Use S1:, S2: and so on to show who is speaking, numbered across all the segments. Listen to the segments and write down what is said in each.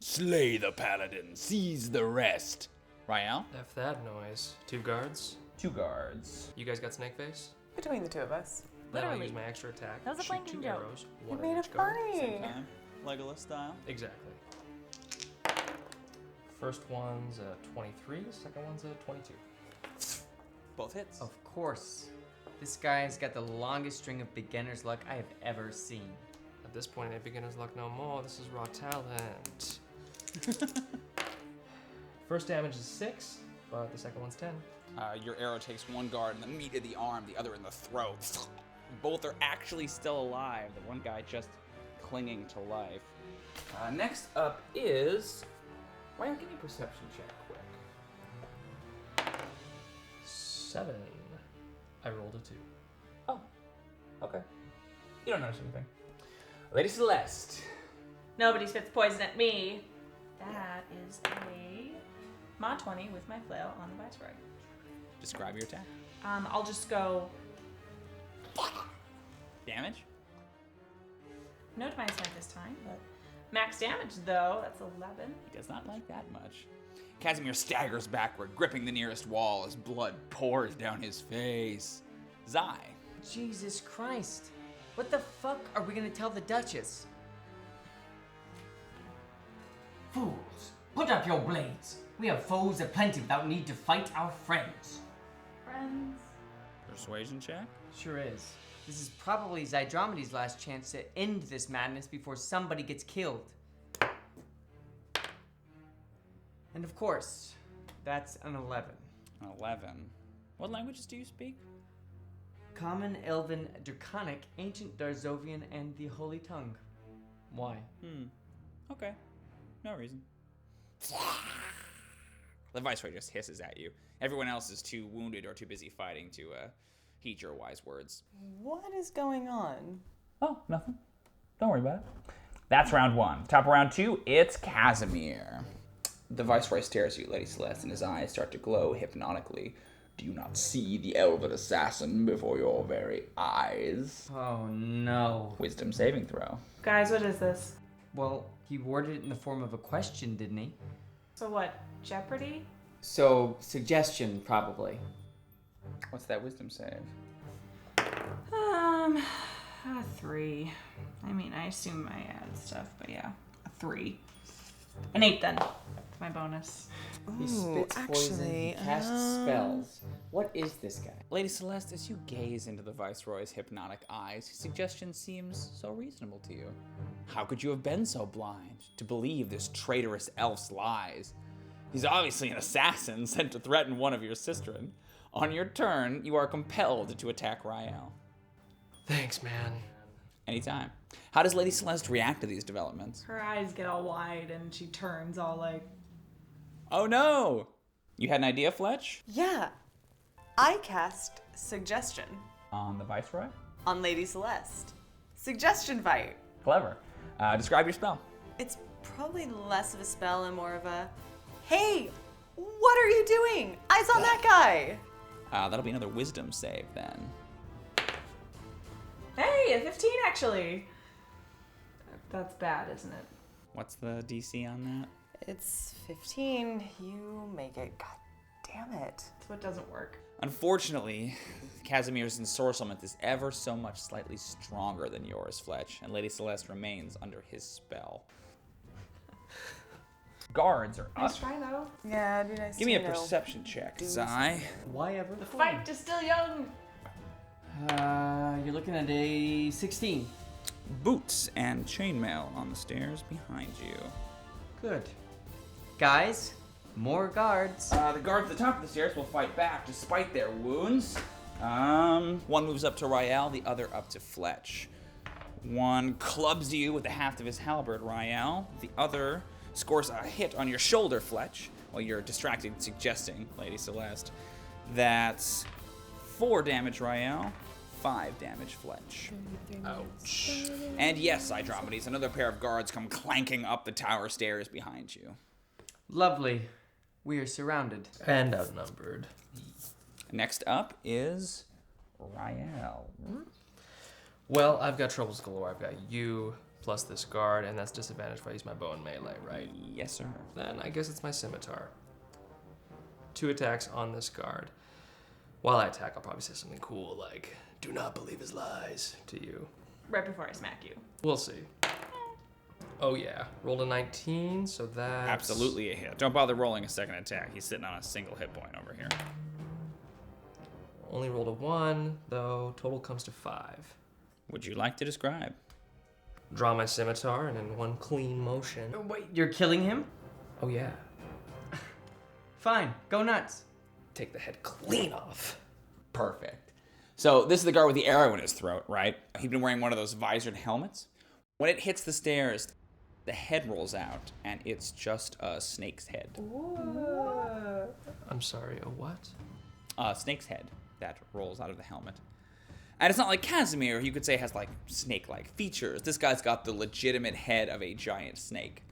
S1: Slay the paladin, seize the rest. Rael?
S2: F that noise. 2 guards.
S1: 2 guards.
S2: You guys got snake face?
S3: Between the two of us.
S2: Then I'll
S4: Literally.
S2: use my extra attack.
S4: That was a
S2: shoot
S4: flanking
S2: 2
S4: joke.
S2: arrows.
S3: You
S2: One
S3: made
S2: at
S3: it
S2: each guard.
S3: funny.
S1: Legolas style.
S2: Exactly. First one's a 23, second one's a 22.
S1: Both hits.
S5: Of course. This guy's got the longest string of beginner's luck I have ever seen.
S2: At this point, it ain't beginner's luck no more. This is raw talent. First damage is 6, but the second one's 10.
S1: Your arrow takes one guard in the meat of the arm, the other in the throat. Both are actually still alive. The one guy just clinging to life. Next up is... Ryan, give me a perception check quick.
S2: 7. I rolled a 2.
S1: Oh, okay. You don't notice anything. Lady Celeste.
S4: Nobody spits poison at me. That is a mod 20 with my flail on the Viceroy.
S1: Describe your attack.
S4: I'll just go
S1: Damage?
S4: no to my attack this time, but max damage though, that's 11.
S1: He does not like that much. Kasamir staggers backward, gripping the nearest wall as blood pours down his face. Zai.
S5: Jesus Christ. What the fuck are we gonna tell the Duchess? Fools, put up your blades. We have foes aplenty without need to fight our friends.
S4: Friends.
S1: Persuasion check?
S5: Sure is. This is probably Zydromede's last chance to end this madness before somebody gets killed. And of course, that's an 11.
S1: 11. What languages do you speak?
S5: Common, Elven, Draconic, Ancient Darzovian, and the Holy Tongue. Why?
S1: Okay. No reason. The Viceroy just hisses at you. Everyone else is too wounded or too busy fighting to heed your wise words.
S3: What is going on?
S1: Oh, nothing. Don't worry about it. That's round 1. Top of round 2, it's Kasamir. The Viceroy stares at you, Lady Celeste, and his eyes start to glow hypnotically. Do you not see the elven assassin before your very eyes?
S5: Oh no.
S1: Wisdom saving throw.
S4: Guys, what is this?
S5: Well, he worded it in the form of a question, didn't he?
S4: So what, Jeopardy?
S5: So, suggestion, probably.
S1: What's that wisdom save?
S4: 3. I mean, I assume I add stuff, but yeah, a 3. An 8 then. That's my bonus.
S5: He spits poison, he casts spells. What is this guy?
S1: Lady Celeste, as you gaze into the Viceroy's hypnotic eyes, his suggestion seems so reasonable to you. How could you have been so blind to believe this traitorous elf's lies? He's obviously an assassin sent to threaten one of your sistren. On your turn, you are compelled to attack Rael.
S2: Thanks, man.
S1: Anytime. How does Lady Celeste react to these developments?
S4: Her eyes get all wide and she turns all like...
S1: Oh no! You had an idea, Fletch?
S3: Yeah. I cast Suggestion
S1: On the Viceroy?
S3: on Lady Celeste. Suggestion fight.
S1: Clever. Describe your spell.
S3: It's probably less of a spell and more of a, hey, what are you doing? Eyes on that guy.
S1: That'll be another wisdom save then.
S4: Hey, a 15 actually. That's bad, isn't it?
S1: What's the DC on that?
S3: It's 15. You make it. God damn it.
S4: That's what doesn't work.
S1: Unfortunately, Kasamir's ensorcelment is ever so much slightly stronger than yours, Fletch, and Lady Celeste remains under his spell. Guards are up.
S4: Nice try though.
S3: Yeah, it'd be nice
S1: Give
S3: to,
S1: me a perception check, Zai.
S5: Why ever
S4: The fight is still young.
S5: You're looking at a 16.
S1: Boots and chainmail on the stairs behind you.
S5: Good. Guys, more guards.
S1: The guards at the top of the stairs will fight back despite their wounds. One moves up to Rael, the other up to Fletch. One clubs you with the haft of his halberd, Rael. The other scores a hit on your shoulder, Fletch, while you're distracted suggesting, Lady Celeste. That's 4 damage, Rael. 5 damage, Fletch. Ouch. And yes, Zydromedes, another pair of guards come clanking up the tower stairs behind you.
S5: Lovely. We are surrounded.
S2: And outnumbered.
S1: Next up is Rael.
S2: Well, I've got troubles galore. I've got you, plus this guard, and that's disadvantage if I use my bow and melee, right?
S1: Yes, sir.
S2: Then I guess it's my scimitar. 2 attacks on this guard. While I attack, I'll probably say something cool like, "Do not believe his lies," to you.
S4: Right before I smack you.
S2: We'll see. Oh yeah, rolled a 19, so that's...
S1: Absolutely a hit. Don't bother rolling a second attack. He's sitting on a single hit point over here.
S2: Only rolled a 1, though. Total comes to 5.
S1: Would you like to describe?
S2: Draw my scimitar, and in one clean motion...
S5: Wait, you're killing him?
S2: Oh yeah.
S5: Fine, go nuts.
S2: Take the head clean off.
S1: Perfect. So this is the guard with the arrow in his throat, right? He'd been wearing one of those visored helmets. When it hits the stairs, the head rolls out, and it's just a snake's head.
S2: I'm sorry, a what?
S1: A snake's head that rolls out of the helmet. And it's not like Kasamir, who you could say has like snake-like features. This guy's got the legitimate head of a giant snake.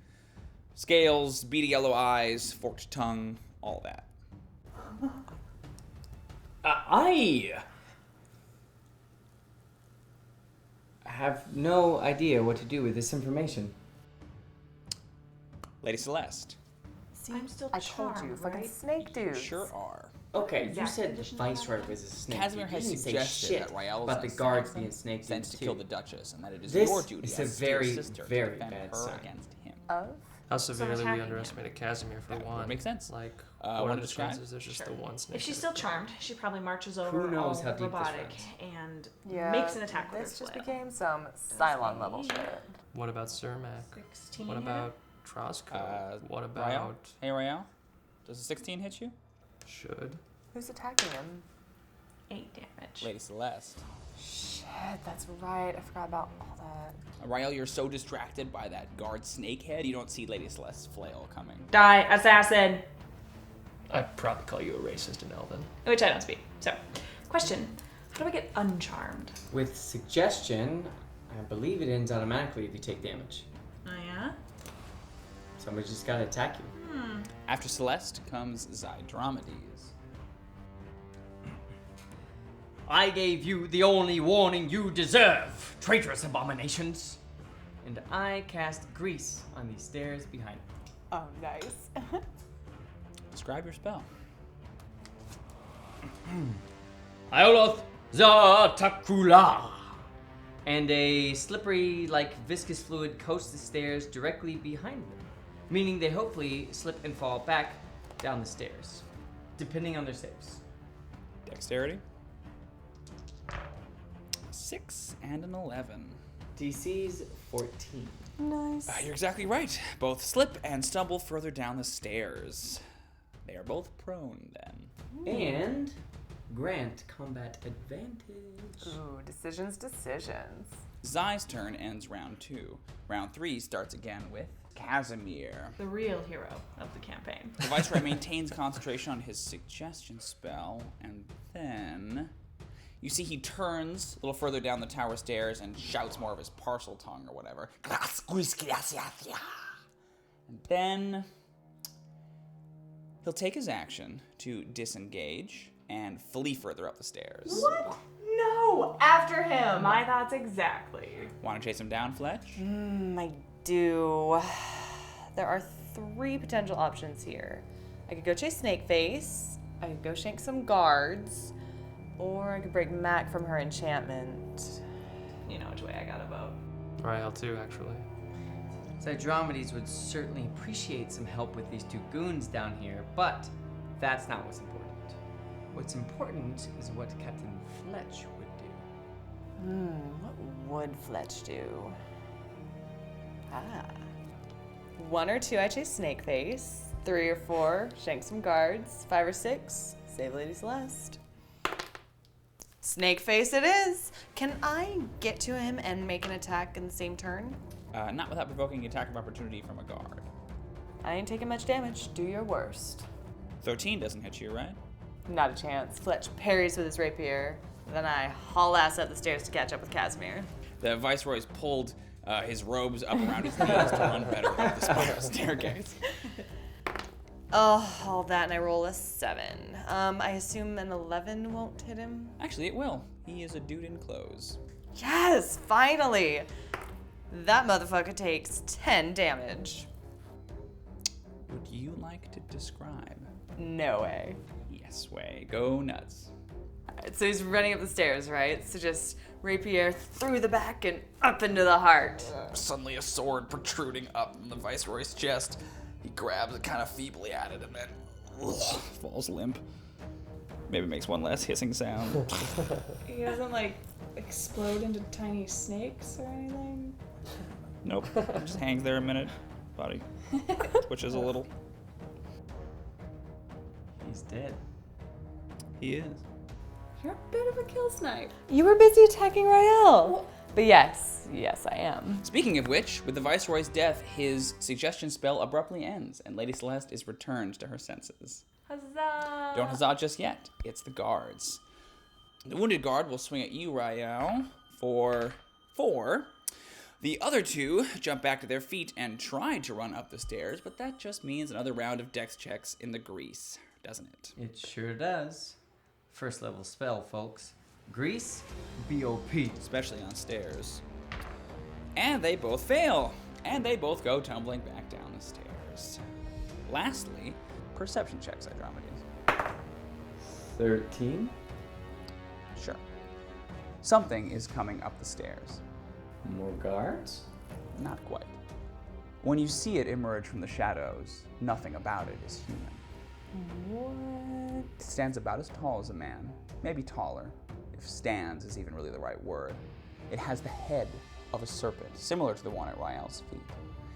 S1: Scales, beady yellow eyes, forked tongue, all that.
S5: I have no idea what to do with this information.
S1: Lady Celeste.
S3: See,
S4: I'm still
S3: I told you,
S4: charmed,
S3: fucking
S4: right?
S3: snake dudes.
S1: Sure are.
S5: Okay, you
S4: Exact
S5: said the
S4: conditions of
S5: Viceroy
S4: that?
S5: was a snake.
S1: Casimir
S5: You
S1: has
S5: didn't say
S1: suggested
S5: shit
S1: that Rael
S5: about the
S1: is
S5: guards
S1: assassin,
S5: being snake
S1: sent to
S5: dudes
S1: kill
S5: too.
S1: the Duchess, and that it is
S5: This
S1: your duty
S5: is a
S1: as
S5: very,
S1: Steele's sister
S5: very
S1: to defend
S5: bad
S1: her
S5: sign.
S1: against him.
S3: Of?
S2: How severely we
S4: attacking him.
S2: underestimated Casimir for
S1: That would
S2: one.
S1: make sense.
S2: Like,
S1: Wanna
S2: what are the
S1: describe?
S2: chances there's just the one snake?
S4: If she's
S2: in
S4: still
S2: his body?
S4: charmed, she probably marches over
S5: knows
S4: all
S5: how deep this
S4: robotic
S5: runs?
S4: and
S3: Yeah.
S4: makes an attack with
S3: This
S4: her
S3: just
S4: flail.
S3: became some Cylon level shit.
S2: What about Cermak?
S4: 16.
S2: What about Trosco? What about...
S1: Rael? Hey, Rael? Does a 16 hit you?
S2: Should?
S3: Who's attacking him?
S4: 8 damage.
S1: Lady Celeste.
S3: Shit, that's right. I forgot about all that.
S1: Rael, you're so distracted by that guard snake head, you don't see Lady Celeste's flail coming.
S4: Die, assassin!
S2: I'd probably call you a racist in Elven.
S4: Which I don't speak. So, question. How do I get uncharmed?
S5: With suggestion, I believe it ends automatically if you take damage.
S4: Oh, yeah?
S5: Somebody just gotta attack you.
S1: After Celeste comes Zydromedes.
S5: I gave you the only warning you deserve, traitorous abominations. And I cast grease on the stairs behind me.
S3: Oh, nice.
S1: Describe your spell.
S5: Ioloth Zatakula. And a slippery, like viscous fluid coats the stairs directly behind them, meaning they hopefully slip and fall back down the stairs, depending on their saves.
S1: Dexterity. 6 and an 11.
S5: DC's 14.
S3: Nice.
S1: You're exactly right. Both slip and stumble further down the stairs. They are both prone then.
S5: And grant combat advantage.
S3: Ooh, decisions.
S1: Zai's turn ends round 2. Round 3 starts again with Kasamir.
S4: The real hero of the campaign.
S1: The Viceroy maintains concentration on his suggestion spell, and then you see he turns a little further down the tower stairs and shouts more of his parcel tongue or whatever. And then he'll take his action to disengage and flee further up the stairs.
S4: What? No! After him! My thoughts exactly.
S1: Want to chase him down, Fletch?
S3: I do. There are 3 potential options here. I could go chase Snakeface, I could go shank some guards, or I could break Mac from her enchantment.
S4: You know which way I gotta vote.
S2: Rael too, actually.
S5: Zydromedes would certainly appreciate some help with these 2 goons down here, but that's not what's important. What's important is what Captain Fletch would do.
S3: What would Fletch do? 1 or 2, I chase Snakeface. 3 or 4, shank some guards. 5 or 6, save Lady Celeste. Snakeface it is! Can I get to him and make an attack in the same turn?
S1: Not without provoking an attack of opportunity from a guard.
S3: I ain't taking much damage. Do your worst.
S1: 13 doesn't hit you, right?
S3: Not a chance. Fletch parries with his rapier. Then I haul ass up the stairs to catch up with Kasamir.
S1: The Viceroy's pulled his robes up around his knees to run better up the spiral staircase.
S3: Oh, all that, and I roll a 7. I assume an 11 won't hit him?
S1: Actually, it will. He is a dude in clothes.
S3: Yes, finally! That motherfucker takes 10 damage.
S1: Would you like to describe?
S3: No way.
S1: Yes way. Go nuts.
S3: Alright, so he's running up the stairs, right? So just rapier through the back and up into the heart.
S1: Suddenly a sword protruding up from the Viceroy's chest. He grabs it kind of feebly at it and then falls limp. Maybe makes one last hissing sound.
S4: He doesn't like explode into tiny snakes or anything.
S1: Nope. Just hangs there a minute. Body twitches a little.
S5: He's dead.
S1: He is.
S4: You're a bit of a kill snipe.
S3: You were busy attacking Rael. But yes, I am.
S1: Speaking of which, with the Viceroy's death, his suggestion spell abruptly ends, and Lady Celeste is returned to her senses.
S3: Huzzah!
S1: Don't huzzah just yet. It's the guards. The wounded guard will swing at you, Rael, for 4. The other 2 jump back to their feet and try to run up the stairs, but that just means another round of dex checks in the grease, doesn't it?
S5: It sure does. First level spell, folks. Grease, BOP.
S1: Especially on stairs. And they both fail. And they both go tumbling back down the stairs. Lastly, perception checks, Andromedes.
S2: 13.
S1: Sure. Something is coming up the stairs.
S2: More guards?
S1: Not quite. When you see it emerge from the shadows, nothing about it is human.
S3: What?
S1: It stands about as tall as a man, maybe taller, if stands is even really the right word. It has the head of a serpent, similar to the one at Rael's feet.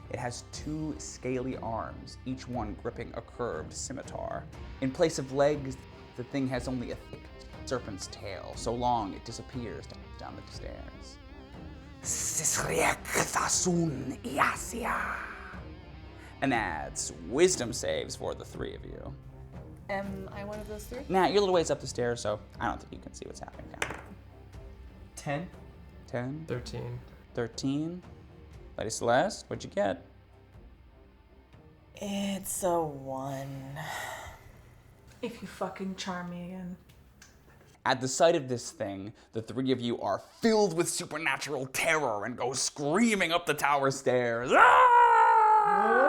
S1: It has 2 scaly arms, each one gripping a curved scimitar. In place of legs, the thing has only a thick serpent's tail, so long it disappears down the stairs. And adds wisdom saves for the 3 of you.
S3: Am I one of those 3?
S1: Now, you're a little ways up the stairs, so I don't think you can see what's happening down.
S5: 10.
S1: 10,
S2: 13.
S1: 13. Lady Celeste, what'd you get?
S3: It's a 1.
S4: If you fucking charm me again.
S1: At the sight of this thing, the 3 of you are filled with supernatural terror and go screaming up the tower stairs. Ah!